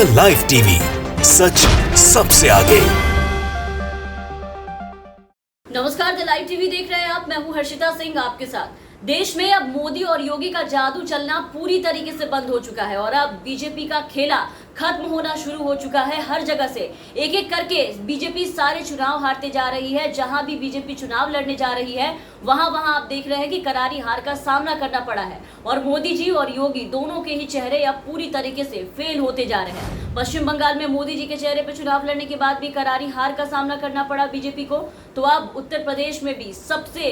The live TV, सच सबसे आगे। नमस्कार, द लाइव टीवी देख रहे हैं आप। मैं हूं हर्षिता सिंह आपके साथ। देश में अब मोदी और योगी का जादू चलना पूरी तरीके से बंद हो चुका है और अब बीजेपी का खेला खत्म होना शुरू हो चुका है। हर जगह से एक एक करके बीजेपी सारे चुनाव हारते जा रही है। जहां भी बीजेपी चुनाव लड़ने जा रही है वहां आप देख रहे हैं कि करारी हार का सामना करना पड़ा है और मोदी जी और योगी दोनों के ही चेहरे अब पूरी तरीके से फेल होते जा रहे हैं। पश्चिम बंगाल में मोदी जी के चेहरे पर चुनाव लड़ने के बाद भी करारी हार का सामना करना पड़ा बीजेपी को, तो अब उत्तर प्रदेश में भी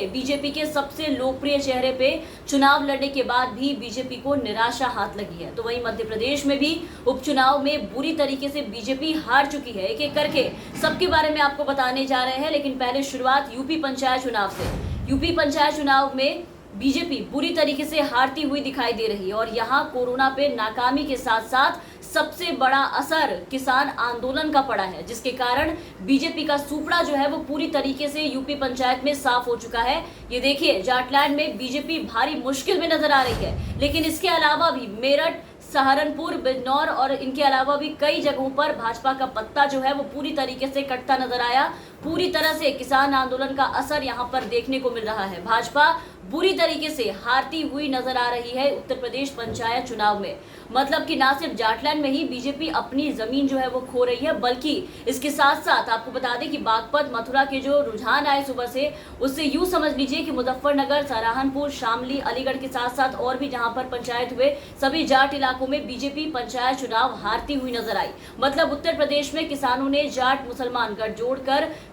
बीजेपी के सबसे लोकप्रिय चेहरे पे चुनाव लड़ने के बाद भी बीजेपी को निराशा हाथ लगी है। तो वहीं मध्य प्रदेश में भी उपचुनाव में बुरी तरीके से बीजेपी हार चुकी है। एक एक करके सबके बारे में आपको बताने जा रहे हैं, लेकिन पहले शुरुआत यूपी पंचायत चुनाव से। यूपी पंचायत चुनाव में बीजेपी बुरी तरीके से हारती हुई दिखाई दे रही है और यहाँ कोरोना पे नाकामी के साथ साथ सबसे बड़ा असर किसान आंदोलन का पड़ा है, जिसके कारण बीजेपी का सुपड़ा जो है वो पूरी तरीके से यूपी पंचायत में साफ हो चुका है। ये देखिए, जाटलैंड में बीजेपी भारी मुश्किल में नजर आ रही है, लेकिन इसके अलावा भी मेरठ, सहारनपुर, बिजनौर और इनके अलावा भी कई जगहों पर भाजपा का पत्ता जो है वो पूरी तरीके से कटता नजर आया। पूरी तरह से किसान आंदोलन का असर यहाँ पर देखने को मिल रहा है। भाजपा बुरी तरीके से हारती हुई नजर आ रही है उत्तर प्रदेश पंचायत चुनाव में। मतलब कि ना सिर्फ जाटलैंड में ही बीजेपी अपनी जमीन जो है वो खो रही है, बल्कि इसके साथ साथ आपको बता दें कि बागपत, मथुरा के जो रुझान आए सुबह से, उससे यूं समझ लीजिए कि मुजफ्फरनगर, सहारनपुर, शामली, अलीगढ़ के साथ साथ और भी जहां पर पंचायत हुए सभी जाट इलाकों में बीजेपी पंचायत चुनाव हारती हुई नजर आई। मतलब उत्तर प्रदेश में किसानों ने जाट मुसलमान गठजोड़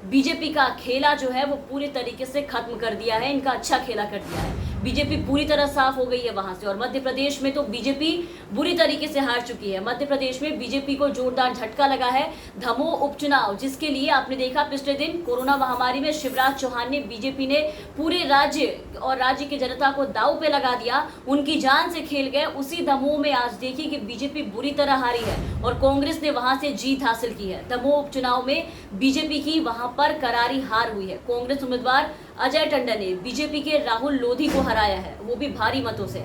बीजेपी का खेला जो है वो पूरी तरीके से खत्म कर दिया है। इनका अच्छा खेला कर दिया है। बीजेपी पूरी तरह साफ हो गई है वहां से। और मध्य प्रदेश में तो बीजेपी बुरी तरीके से हार चुकी है। मध्य प्रदेश में बीजेपी को जोरदार झटका लगा है। दमोह उपचुनाव, जिसके लिए आपने देखा पिछले दिन कोरोना महामारी में शिवराज चौहान ने, बीजेपी ने पूरे राज्य और राज्य की जनता को दांव पे लगा दिया, उनकी जान से खेल गए। उसी दमोह में आज देखिए कि बीजेपी बुरी तरह हारी है और कांग्रेस ने वहां से जीत हासिल की है। दमोह उपचुनाव में बीजेपी की वहां पर करारी हार हुई है। कांग्रेस उम्मीदवार अजय टंडन ने बीजेपी के राहुल लोधी को हराया है, वो भी भारी मतों से।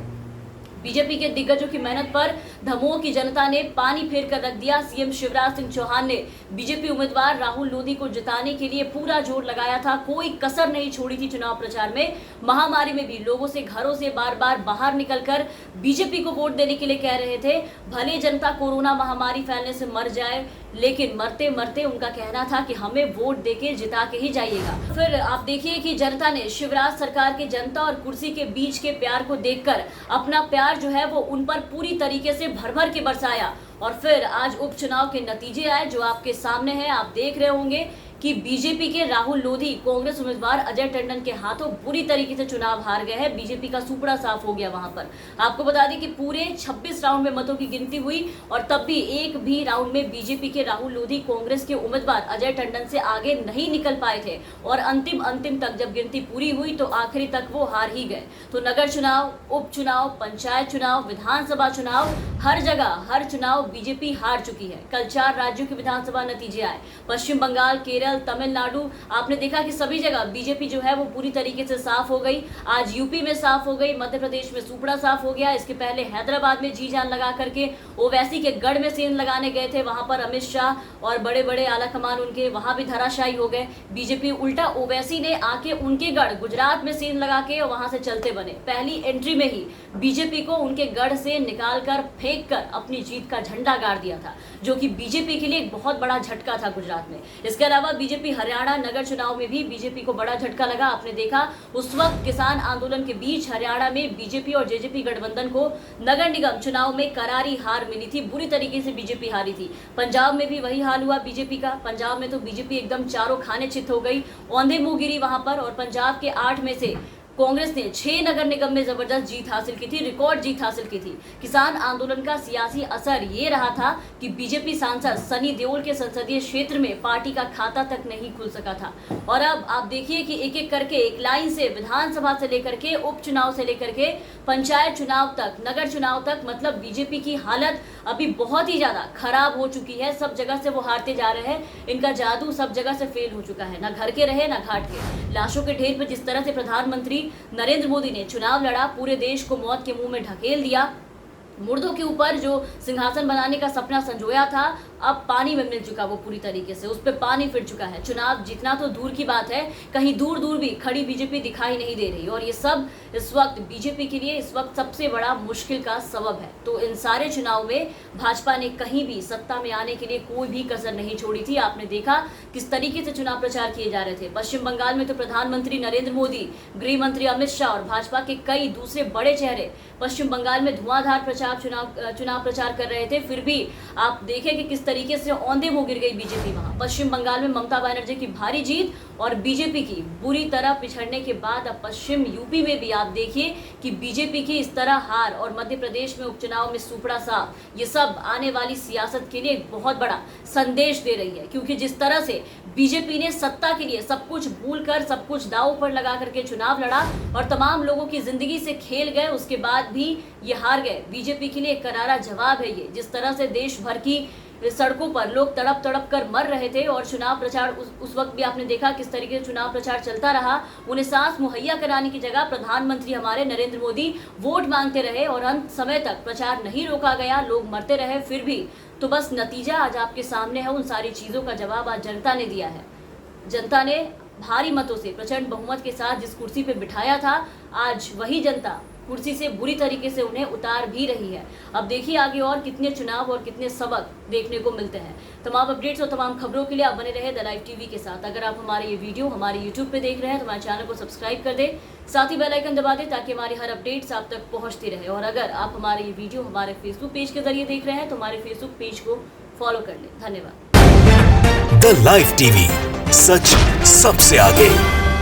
बीजेपी के दिग्गजों की मेहनत पर दमोह की जनता ने पानी फेर कर रख दिया। सीएम शिवराज सिंह चौहान ने बीजेपी उम्मीदवार राहुल लोधी को जिताने के लिए पूरा जोर लगाया था, कोई कसर नहीं छोड़ी थी चुनाव प्रचार में। महामारी में भी लोगों से घरों से बार बार बाहर निकलकर बीजेपी को वोट देने के लिए कह रहे थे। भले जनता कोरोना महामारी फैलने से मर जाए, लेकिन मरते मरते उनका कहना था कि हमें वोट देके जिता के ही जाइएगा। फिर आप देखिए कि जनता ने शिवराज सरकार के जनता और कुर्सी के बीच के प्यार को देखकर अपना प्यार जो है वो उन पर पूरी तरीके से भर भर के बरसाया। और फिर आज उपचुनाव के नतीजे आए जो आपके सामने हैं। आप देख रहे होंगे कि बीजेपी के राहुल लोधी कांग्रेस उम्मीदवार अजय टंडन के हाथों बुरी तरीके से चुनाव हार गए हैं। बीजेपी का सुपड़ा साफ हो गया वहां पर। आपको बता दें कि पूरे 26 राउंड में मतों की गिनती हुई और तब भी एक भी राउंड में बीजेपी के राहुल लोधी कांग्रेस के उम्मीदवार अजय टंडन से आगे नहीं निकल पाए थे और अंतिम तक जब गिनती पूरी हुई तो आखिरी तक वो हार ही गए। तो नगर चुनाव, उपचुनाव, पंचायत चुनाव, विधानसभा चुनाव, हर जगह हर चुनाव बीजेपी हार चुकी है। कल 4 राज्यों के विधानसभा नतीजे आए। पश्चिम बंगाल, केरल, तमिलनाडु, आपने देखा कि सभी जगह बीजेपी जो है वो पूरी तरीके से साफ हो गई। आज यूपी में साफ हो गई, मध्य प्रदेश में सुपड़ा साफ हो गया। इसके पहले हैदराबाद में जी जान लगा करके ओवैसी के गढ़ में सेंध लगाने गए थे, वहां पर अमित शाह और बड़े बड़े आला कमान उनके वहां भी धराशायी हो गए। बीजेपी उल्टा ओवैसी ने आके उनके गढ़ गुजरात में सेंध लगा के वहां से चलते बने। पहली एंट्री में ही बीजेपी को उनके गढ़ से निकाल कर फेंक कर अपनी जीत का झंडा गाड़ दिया था, जो कि बीजेपी के लिए एक बहुत बड़ा झटका था गुजरात में। इसके अलावा बीजेपी हरियाणा नगर चुनाव में भी बीजेपी को बड़ा झटका लगा। आपने देखा उस वक्त किसान आंदोलन के बीच हरियाणा में बीजेपी और जेजेपी गठबंधन को नगर निगम चुनाव में करारी हार मिली थी, बुरी तरीके से बीजेपी हारी थी। पंजाब में भी वही हाल हुआ बीजेपी का। पंजाब में तो बीजेपी एकदम चारों खाने चित हो गई, औंधे मुंह गिरी वहां पर। और पंजाब के 8 में से कांग्रेस ने 6 नगर निगम में जबरदस्त जीत हासिल की थी, रिकॉर्ड जीत हासिल की थी। किसान आंदोलन का सियासी असर ये रहा था कि बीजेपी सांसद सनी देओल के संसदीय क्षेत्र में पार्टी का खाता तक नहीं खुल सका था। और अब आप देखिए कि एक एक करके एक लाइन से विधानसभा से लेकर के उपचुनाव से लेकर के पंचायत चुनाव तक, नगर चुनाव तक, मतलब बीजेपी की हालत अभी बहुत ही ज्यादा खराब हो चुकी है। सब जगह से वो हारते जा रहे हैं। इनका जादू सब जगह से फेल हो चुका है, ना घर के रहे ना घाट के। लाशों के ढेर पर जिस तरह से प्रधानमंत्री नरेंद्र मोदी ने चुनाव लड़ा, पूरे देश को मौत के मुंह में ढकेल दिया, मुर्दों के ऊपर जो सिंहासन बनाने का सपना संजोया था, अब पानी में मिल चुका वो पूरी तरीके से, उस पर पानी फिर चुका है। चुनाव जीतना तो दूर की बात है, कहीं दूर दूर भी खड़ी बीजेपी दिखाई नहीं दे रही, और ये सब इस वक्त बीजेपी के लिए इस वक्त सबसे बड़ा मुश्किल का सबब है। तो इन सारे चुनाव में भाजपा ने कहीं भी सत्ता में आने के लिए कोई भी कसर नहीं छोड़ी थी। आपने देखा किस तरीके से चुनाव प्रचार किए जा रहे थे। पश्चिम बंगाल में तो प्रधानमंत्री नरेंद्र मोदी, गृह मंत्री अमित शाह और भाजपा के कई दूसरे बड़े चेहरे पश्चिम बंगाल में धुआंधार चुनाव प्रचार कर रहे थे। फिर भी आप देखें कि किस तरीके से औंधे मुंह गिर गई बीजेपी वहां। पश्चिम बंगाल में ममता बनर्जी की भारी जीत और बीजेपी की बुरी तरह पिछड़ने के बाद अब पश्चिम यूपी में भी आप देखिए कि बीजेपी की इस तरह हार, और मध्य प्रदेश में उपचुनाव में सुपड़ा साफ, ये सब आने वाली सियासत के लिए एक बहुत बड़ा संदेश दे रही है। क्योंकि जिस तरह से बीजेपी ने सत्ता के लिए सब कुछ भूलकर, सब कुछ दांव पर लगा करके चुनाव लड़ा और तमाम लोगों की जिंदगी से खेल गए, उसके बाद भी ये हार गए। बीजेपी के लिए एक करारा जवाब है ये। जिस तरह से देश भर की सड़कों पर लोग तड़प तड़प कर मर रहे थे, और चुनाव प्रचार उस वक्त भी आपने देखा किस तरीके से चुनाव प्रचार चलता रहा। उन्हें सांस मुहैया कराने की जगह प्रधानमंत्री हमारे नरेंद्र मोदी वोट मांगते रहे और अंत समय तक प्रचार नहीं रोका गया, लोग मरते रहे फिर भी। तो बस नतीजा आज आपके सामने है। उन सारी चीजों का जवाब आज जनता ने दिया है। जनता ने भारी मतों से प्रचंड बहुमत के साथ जिस कुर्सी पे बिठाया था, आज वही जनता कुर्सी से बुरी तरीके से उन्हें उतार भी रही है। अब देखिए आगे और कितने चुनाव और कितने सबक देखने को मिलते हैं। तमाम अपडेट्स और तमाम खबरों के लिए आप बने रहे द लाइव टीवी के साथ। अगर आप हमारे ये वीडियो हमारे यूट्यूब पे देख रहे हैं तो हमारे चैनल को सब्सक्राइब कर दें, साथ ही बेल आइकन दबा दें ताकि हमारी हर अपडेट्स आप तक पहुंचती रहे। और अगर आप हमारे ये वीडियो हमारे फेसबुक पेज के जरिए देख रहे हैं तो हमारे फेसबुक पेज को फॉलो कर लें। धन्यवाद। द लाइव टीवी, सच सबसे आगे।